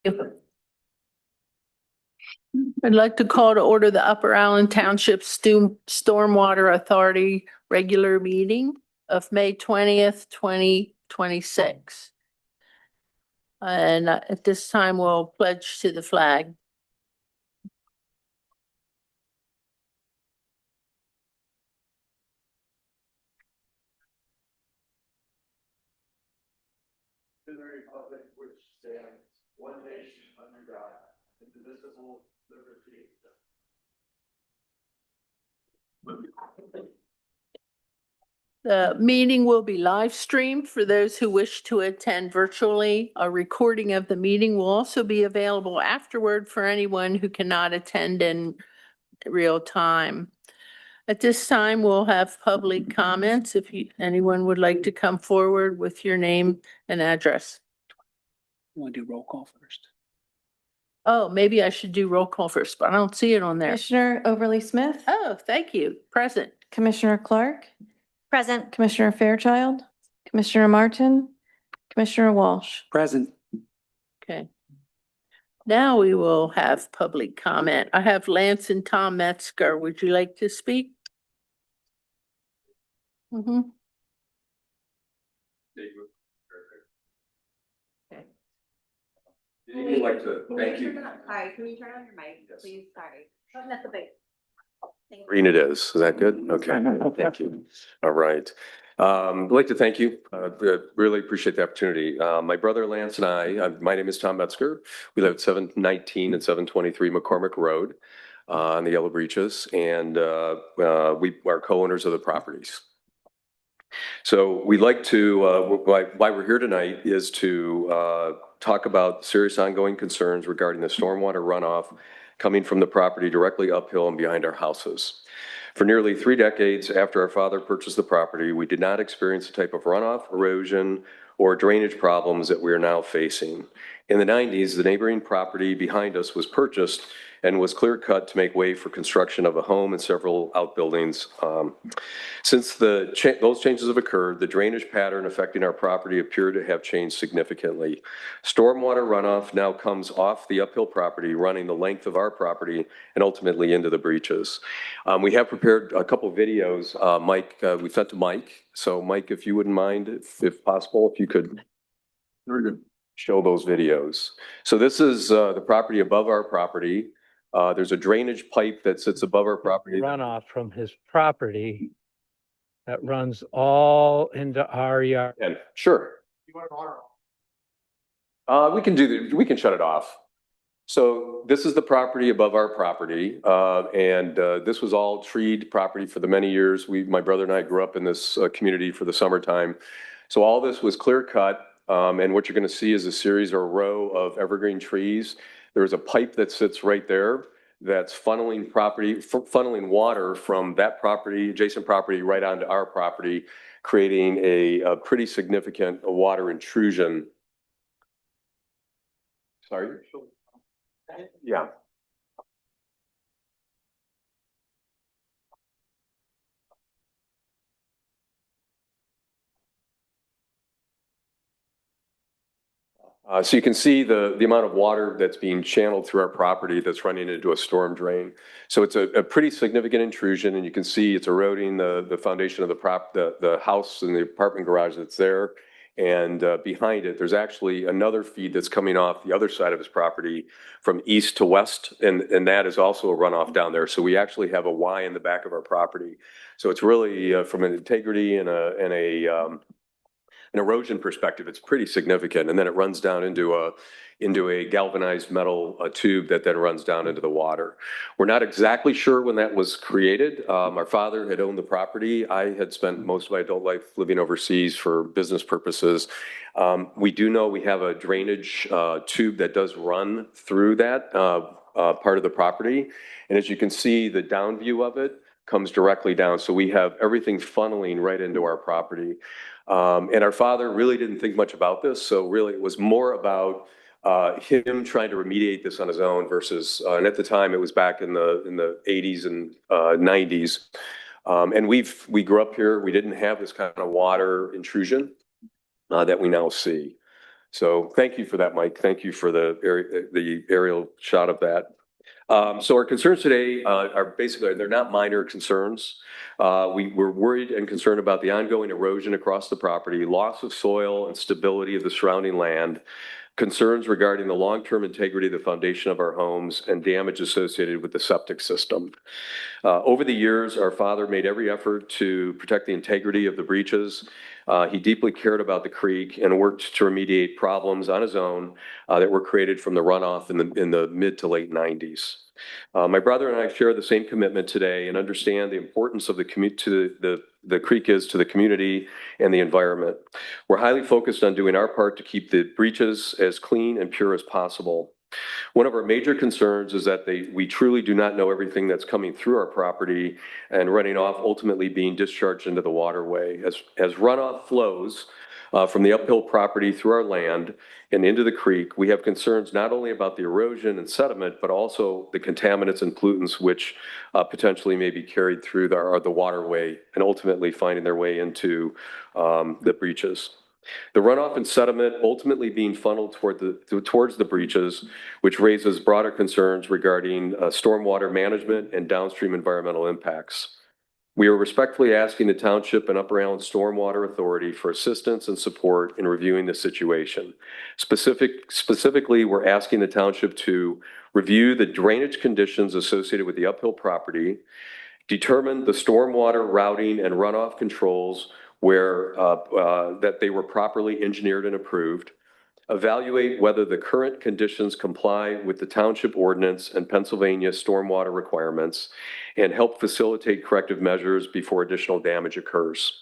I'd like to call to order the Upper Island Township Stormwater Authority regular meeting of May 20th, 2026. And at this time, we'll pledge to the flag. To the republic which stands one nation under God, indivisible, liberty. The meeting will be live streamed for those who wish to attend virtually. A recording of the meeting will also be available afterward for anyone who cannot attend in real time. At this time, we'll have public comments. If anyone would like to come forward with your name and address. You want to do roll call first? Oh, maybe I should do roll call first, but I don't see it on there. Commissioner Overly Smith. Oh, thank you. Present. Commissioner Clark. Present. Commissioner Fairchild. Commissioner Martin. Commissioner Walsh. Present. Okay. Now we will have public comment. I have Lance and Tom Metzger. Would you like to speak? Mm-hmm. Okay. We'd like to thank you. Sorry, can you turn on your mic, please? Sorry. That's a big. Green it is that good? Okay, thank you. All right. I'd like to thank you. Really appreciate the opportunity. My brother Lance and I, my name is Tom Metzger. We live at 719 and 723 McCormick Road on the Yellow Breeches, and we are co-owners of the properties. So we'd like to, why we're here tonight is to talk about serious ongoing concerns regarding the stormwater runoff coming from the property directly uphill and behind our houses. For nearly 3 decades after our father purchased the property, we did not experience the type of runoff, erosion, or drainage problems that we are now facing. In the 90s, the neighboring property behind us was purchased and was clear cut to make way for construction of a home and several outbuildings. Since those changes have occurred, the drainage pattern affecting our property appear to have changed significantly. Stormwater runoff now comes off the uphill property, running the length of our property and ultimately into the breaches. We have prepared a couple videos. Mike, we sent to Mike. So Mike, if you wouldn't mind, if possible, if you could show those videos. So this is the property above our property. There's a drainage pipe that sits above our property. Runoff from his property that runs all into our yard. And sure. We can shut it off. So this is the property above our property. And this was all treed property for the many years. My brother and I grew up in this community for the summertime. So all this was clear cut. And what you're going to see is a series or a row of evergreen trees. There's a pipe that sits right there that's funneling water from that property, adjacent property, right onto our property, creating a pretty significant water intrusion. Sorry? Yeah. So you can see the amount of water that's being channeled through our property that's running into a storm drain. So it's a pretty significant intrusion, and you can see it's eroding the foundation of the house and the apartment garage that's there. And behind it, there's actually another feed that's coming off the other side of his property from east to west, and that is also a runoff down there. So we actually have a Y in the back of our property. So it's really from an integrity and an erosion perspective, it's pretty significant. And then it runs down into a galvanized metal tube that then runs down into the water. We're not exactly sure when that was created. Our father had owned the property. I had spent most of my adult life living overseas for business purposes. We do know we have a drainage tube that does run through that part of the property. And as you can see, the down view of it comes directly down. So we have everything funneling right into our property. And our father really didn't think much about this. So really it was more about him trying to remediate this on his own versus, and at the time it was back in the 80s and 90s. And we grew up here. We didn't have this kind of water intrusion that we now see. So thank you for that, Mike. Thank you for the aerial shot of that. So our concerns today are basically, they're not minor concerns. We're worried and concerned about the ongoing erosion across the property, loss of soil and stability of the surrounding land, concerns regarding the long-term integrity of the foundation of our homes, and damage associated with the septic system. Over the years, our father made every effort to protect the integrity of the breaches. He deeply cared about the creek and worked to remediate problems on his own that were created from the runoff in the mid to late 90s. My brother and I share the same commitment today and understand the importance of the creek is to the community and the environment. We're highly focused on doing our part to keep the breaches as clean and pure as possible. One of our major concerns is that we truly do not know everything that's coming through our property and running off, ultimately being discharged into the waterway. As runoff flows from the uphill property through our land and into the creek, we have concerns not only about the erosion and sediment, but also the contaminants and pollutants which potentially may be carried through the waterway and ultimately finding their way into the breaches. The runoff and sediment ultimately being funneled towards the breaches, which raises broader concerns regarding stormwater management and downstream environmental impacts. We are respectfully asking the Township and Upper Allen Stormwater Authority for assistance and support in reviewing the situation. Specifically, we're asking the Township to review the drainage conditions associated with the uphill property, determine the stormwater routing and runoff controls where that they were properly engineered and approved, evaluate whether the current conditions comply with the township ordinance and Pennsylvania stormwater requirements, and help facilitate corrective measures before additional damage occurs.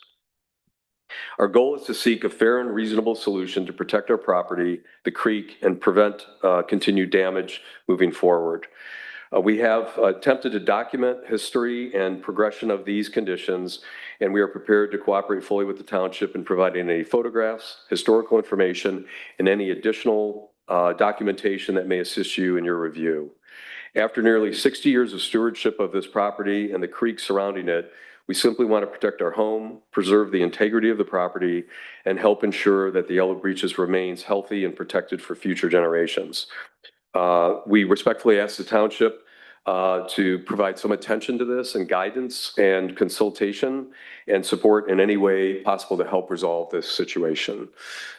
Our goal is to seek a fair and reasonable solution to protect our property, the creek, and prevent continued damage moving forward. We have attempted to document history and progression of these conditions, and we are prepared to cooperate fully with the township in providing any photographs, historical information, and any additional documentation that may assist you in your review. After nearly 60 years of stewardship of this property and the creek surrounding it, we simply want to protect our home, preserve the integrity of the property, and help ensure that the Yellow Breaches remains healthy and protected for future generations. We respectfully ask the township to provide some attention to this and guidance and consultation and support in any way possible to help resolve this situation.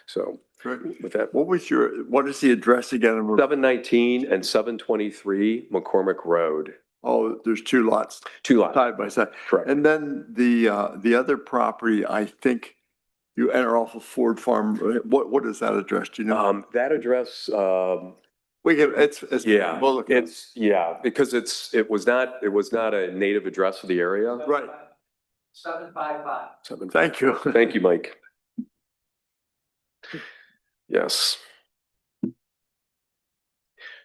So with that. What is the address again? 719 and 723 McCormick Road. Oh, there's two lots. Two lots. Side by side. Correct. And then the other property, I think you enter off of Ford Farm. What is that address? Do you know? That address, it's yeah, we'll look at it. because it was not a native address of the area. Right. 755. Thank you. Thank you, Mike. Yes.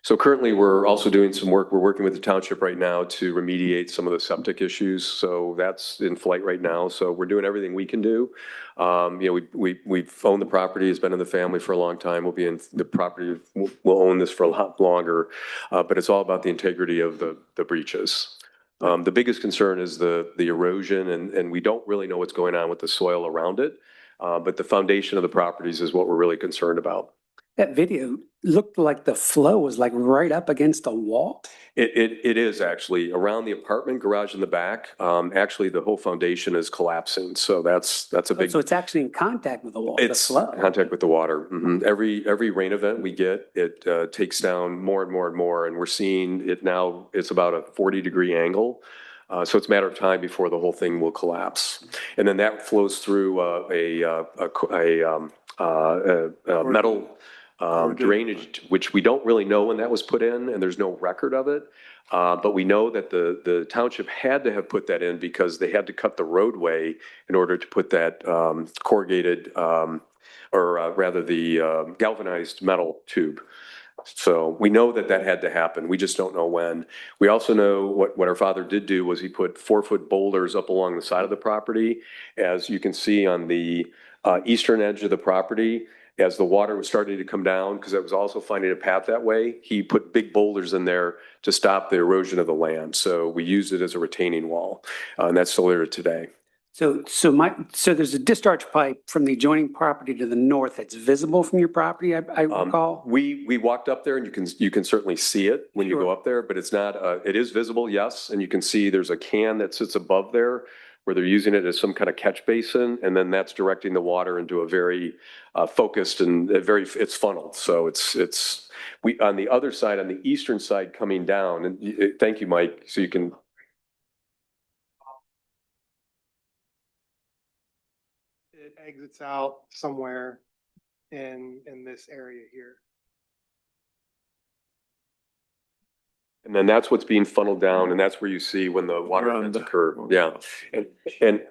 So currently, we're also doing some work. We're working with the township right now to remediate some of the septic issues. So that's in flight right now. So we're doing everything we can do. We've owned the property. It's been in the family for a long time. We'll be in the property. We'll own this for a lot longer. But it's all about the integrity of the breaches. The biggest concern is the erosion, and we don't really know what's going on with the soil around it. But the foundation of the properties is what we're really concerned about. That video looked like the flow was like right up against a wall. It is actually around the apartment garage in the back. Actually, the whole foundation is collapsing. So that's a big. So it's actually in contact with the wall. It's the flow. contact with the water. Mm-hmm. Every rain event we get, it takes down more and more and more. And we're seeing it now. It's about a 40-degree angle. So it's a matter of time before the whole thing will collapse. And then that flows through a metal drainage, which we don't really know when that was put in, and there's no record of it. But we know that the township had to have put that in because they had to cut the roadway in order to put that corrugated, or rather the galvanized metal tube. So we know that had to happen. We just don't know when. We also know what our father did do was he put 4-foot boulders up along the side of the property. As you can see on the eastern edge of the property, as the water was starting to come down, because it was also finding a path that way, he put big boulders in there to stop the erosion of the land. So we used it as a retaining wall, and that's still there today. So there's a discharge pipe from the adjoining property to the north that's visible from your property, I recall? We walked up there and you can certainly see it when you go Sure. up there, but it's not, it is visible, yes. And you can see there's a can that sits above there where they're using it as some kind of catch basin. And then that's directing the water into a very focused and it's funneled. So we, on the other side, on the eastern side coming down, and thank you, Mike. So you can, it exits out somewhere in this area here. and then that's what's being funneled down and that's where you see when the water events occur. Yeah. And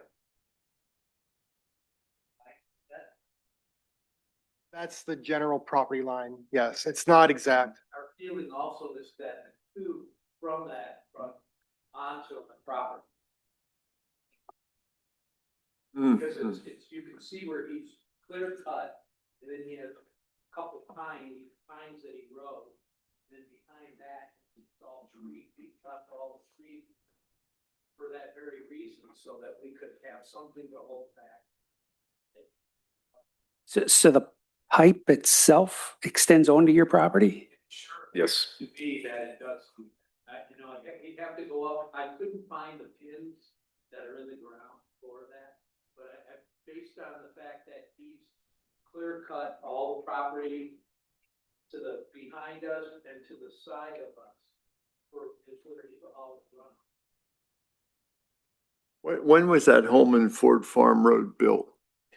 That's the general property line. Yes, it's not exact. Our feeling also is that the tube from that, onto the property. Because it's, you can see where he's clear cut, and then he has a couple of pines that he rode. And then behind that, it's all tree, he cut all the trees for that very reason, so that we could have something to hold back. So the pipe itself extends onto your property? Sure. yes. To be that it does, you know, you'd have to go up, I couldn't find the pins that are in the ground for that. But based on the fact that he's clear cut all the property to the behind us and to the side of us, is where he's all run. When was that home in Ford Farm Road built?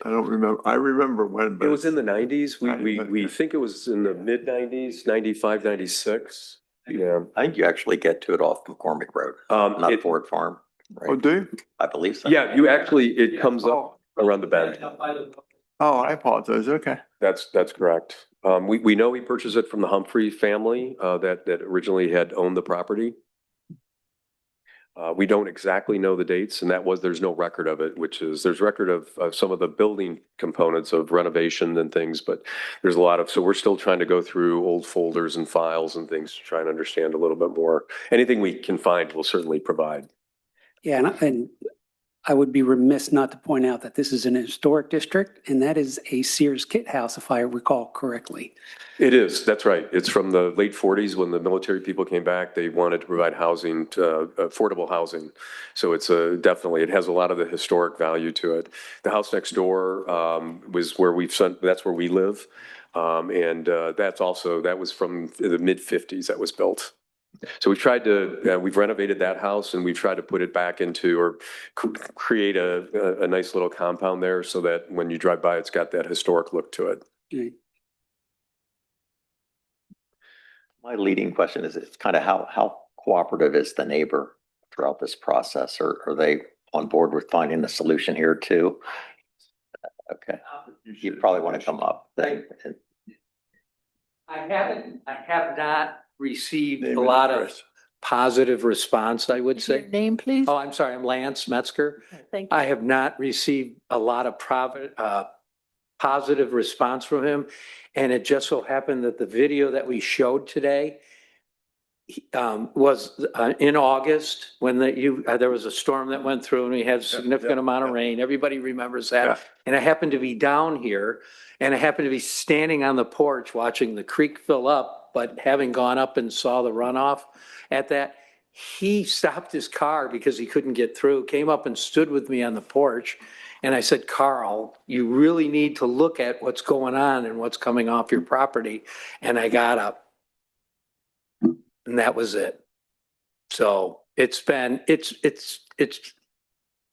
I don't remember. I remember when, It but was in the 90s. We Okay. think it was in the mid 90s, 95, 96. Yeah. I think you actually get to it off McCormick Road, not Ford Farm, oh, right? do you? I believe so. Yeah, you actually, it comes up around the bend. Up by the- Oh, I apologize. Okay. That's correct. We know he purchased it from the Humphrey family, that originally had owned the property. We don't exactly know the dates and there's no record of it, there's record of some of the building components of renovation and things, but there's a lot of, so we're still trying to go through old folders and files and things to try and understand a little bit more. Anything we can find, we'll certainly provide. Yeah, and I would be remiss not to point out that this is an historic district, and that is a Sears Kit House, if I recall correctly. It is, that's right. It's from the late 40s when the military people came back. They wanted to provide housing, affordable housing. So it's definitely, it has a lot of the historic value to it. The house next door was where that's where we live. That was from the mid 50s that was built. So we've renovated that house and we've tried to put it back into or create a nice little compound there so that when you drive by, it's got that historic look to it. Okay. My leading question is, it's kind of how cooperative is the neighbor throughout this process? Or are they on board with finding a solution here too? Okay, you probably want to come up. I have not received Name a and lot of address. positive response, I would Your say. name, please? Oh, I'm sorry, I'm Lance Metzger. Thank you. I have not received a lot of positive response from him. And it just so happened that the video that we showed today was in August when there was a storm that went through and we had a significant amount of rain. Everybody remembers that. Yeah. And I happened to be down here and I happened to be standing on the porch watching the creek fill up, but having gone up and saw the runoff at that, he stopped his car because he couldn't get through, came up and stood with me on the porch. And I said, Carl, you really need to look at what's going on and what's coming off your property. And I got up. And that was it. So it's,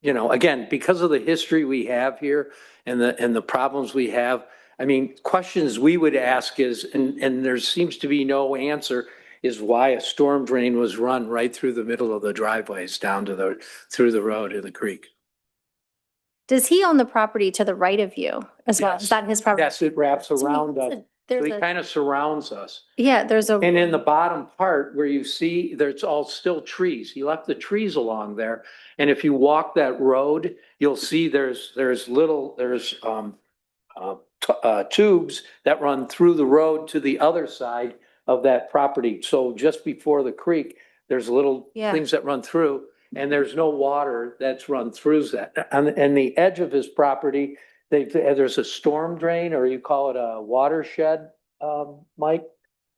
you know, again, because of the history we have here and the problems we have, I mean, questions we would ask is, and there seems to be no answer, is why a storm drain was run right through the middle of the driveways down to through the road in the creek. Does he own the property to the right of you as well? Yes. Is that his property? Yes, it wraps So around us. So There's he a, kind of surrounds us. yeah, there's a. And in the bottom part where you see, there's all still trees. He left the trees along there. And if you walk that road, you'll see there's tubes that run through the road to the other side of that property. So just before the creek, there's little Yeah. things that run through. and there's no water that's run through that. And the edge of his property, there's a storm drain, or you call it a watershed, Mike,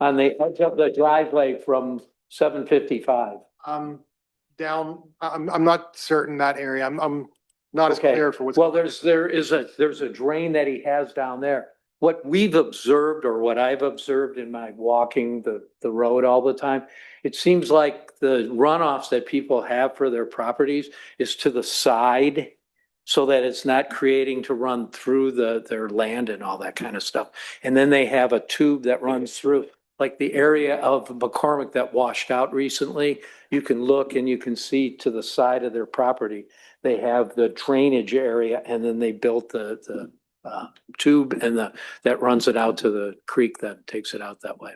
on the edge of the driveway from 755. I'm not certain that area. I'm not as Okay. clear for what's. Well, there's a drain that he has down there. What we've observed, or what I've observed in my walking the road all the time, it seems like the runoffs that people have for their properties is to the side, so that it's not creating to run through their land and all that kind of stuff. And then they have a tube that runs through, like the area of McCormick that washed out recently. You can look and you can see to the side of their property, they have the drainage area, and then they built the tube and that runs it out to the creek that takes it out that way.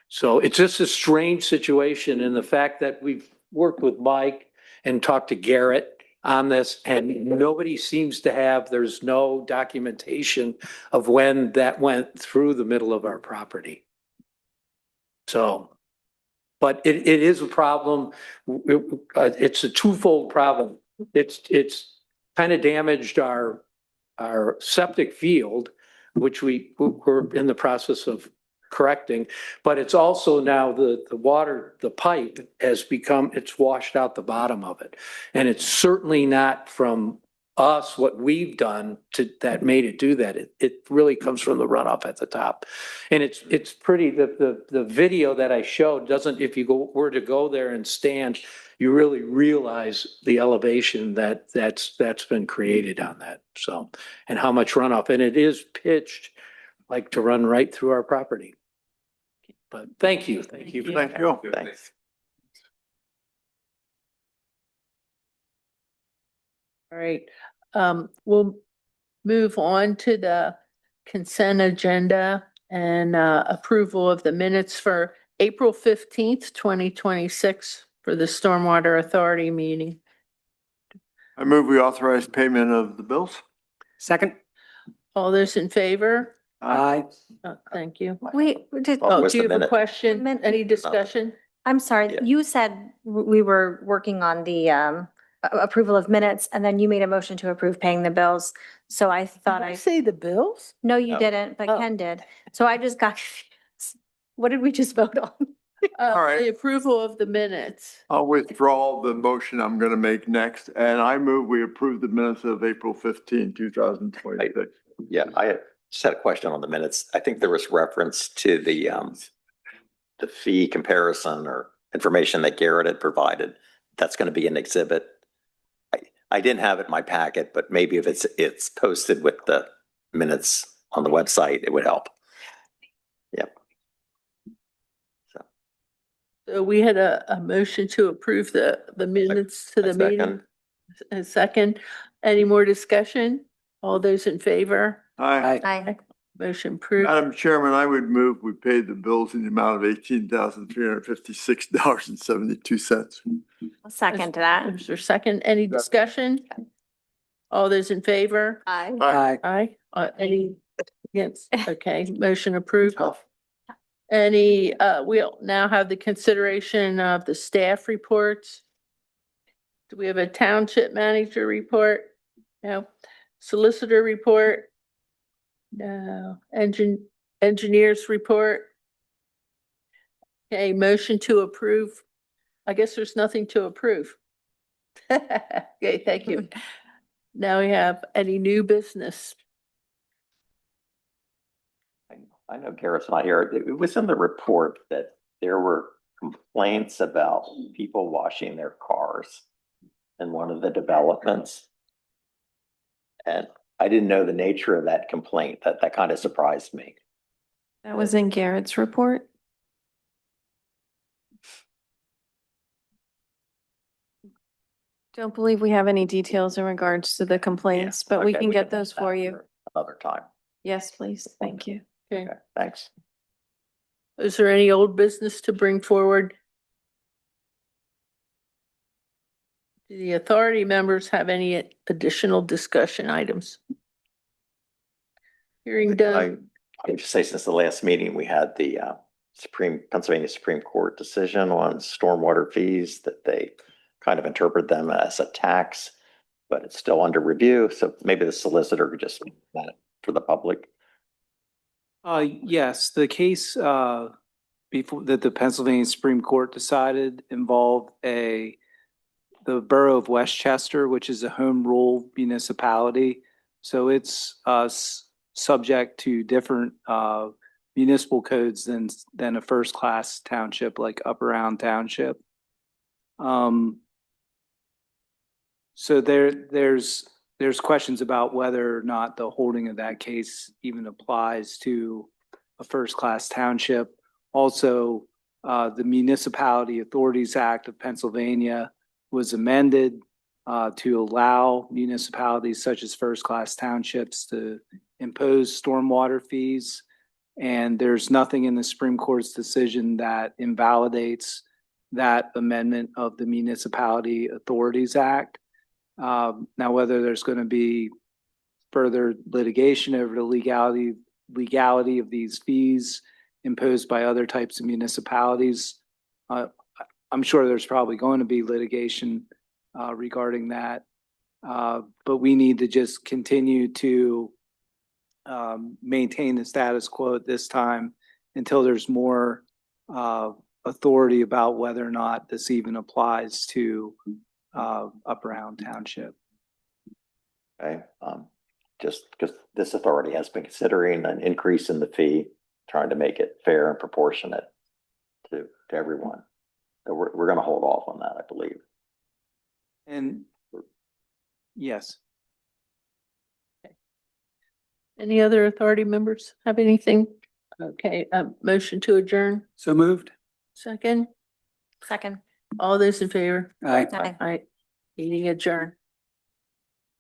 So it's just a strange situation, and the fact that we've worked with Mike and talked to Garrett on this, and nobody seems to have, there's no documentation of when that went through the middle of our property. So, but it is a problem. It's a twofold problem. It's kind of damaged our septic field, which we're in the process of correcting, but it's also now the water, the pipe has become, it's washed out the bottom of it. And it's certainly not from us, what we've done that made it do that. It really comes from the runoff at the top. And it's pretty, the video that I showed doesn't, if you were to go there and stand, you really realize the elevation that's been created on that. So, and how much runoff, and it is pitched like to run right through our property. But thank you. Thank you. Thanks. All right, we'll move on to the consent agenda and approval of the minutes for April 15th, 2026 for the Stormwater Authority meeting. I move we authorize payment of the bills. Second? All those in favor? Aye. Thank you. Wait, Oh, Oh, what's do you the have a minute? question? Any discussion? I'm sorry, Yeah. you said we were working on the approval of minutes and then you made a motion to approve paying the bills. So I thought Did I say the bills? no, you No. didn't, but Oh. Ken did. So I just got confused. What did we just vote on? All right. The approval of the minutes. I'll withdraw the motion I'm going to make next, and I move we approve the minutes of April 15, 2026. Yeah, I just had a question on the minutes. I think there was reference to the fee comparison or information that Garrett had provided. That's going to be an exhibit. I didn't have it in my packet, but maybe if it's posted with the minutes on the website, it would help. Yep. So we had a motion to approve the minutes to the A meeting. second. A second. Any more discussion? All those in favor? Aye. Aye. Motion approved. Madam Chairman, I would move we pay the bills in the amount of $18,356.72. I'll second that. Is there a second? Any discussion? All those in favor? Aye. Aye. Aye. Any against? Okay, motion approved. Any, we'll now have the consideration of the staff reports. Do we have a township manager report? No. Solicitor report? No. Engineers report? Okay, motion to approve. I guess there's nothing to approve. Okay, thank you. Now we have any new business? I know Garrett's not here. It was in the report that there were complaints about people washing their cars in one of the developments. And I didn't know the nature of that complaint. That kind of surprised me. That was in Garrett's report. Don't believe we have any details in regards to the complaints, but we Okay, can get do those that for you. Another time. Yes, please. Thank you. Okay. Okay, thanks. Is there any old business to bring forward? Do the authority members have any additional discussion items? Hearing done. I would just say since the last meeting, we had the Pennsylvania Supreme Court decision on stormwater fees that they kind of interpret them as a tax, but it's still under review. So maybe the solicitor could just make that for the public. Yes, the case before that the Pennsylvania Supreme Court decided involved the borough of Westchester, which is a home rule municipality. So it's subject to different municipal codes than a first class township like Upper Round Township. So there's questions about whether or not the holding of that case even applies to a first class township. Also, the Municipality Authorities Act of Pennsylvania was amended to allow municipalities such as first class townships to impose stormwater fees. And there's nothing in the Supreme Court's decision that invalidates that amendment of the Municipality Authorities Act. Now, whether there's going to be further litigation over the legality of these fees imposed by other types of municipalities, I'm sure there's probably going to be litigation regarding that. But we need to just continue to maintain the status quo at this time until there's more authority about whether or not this even applies to Upper Round Township. Okay, just because this authority has been considering an increase in the fee, trying to make it fair and proportionate to everyone. So we're going to hold off on that, I believe. And yes. Any other authority members have anything? Okay, motion to adjourn, So moved. second. Second. All those in favor? Aye. Aye. Aye. Meeting adjourned.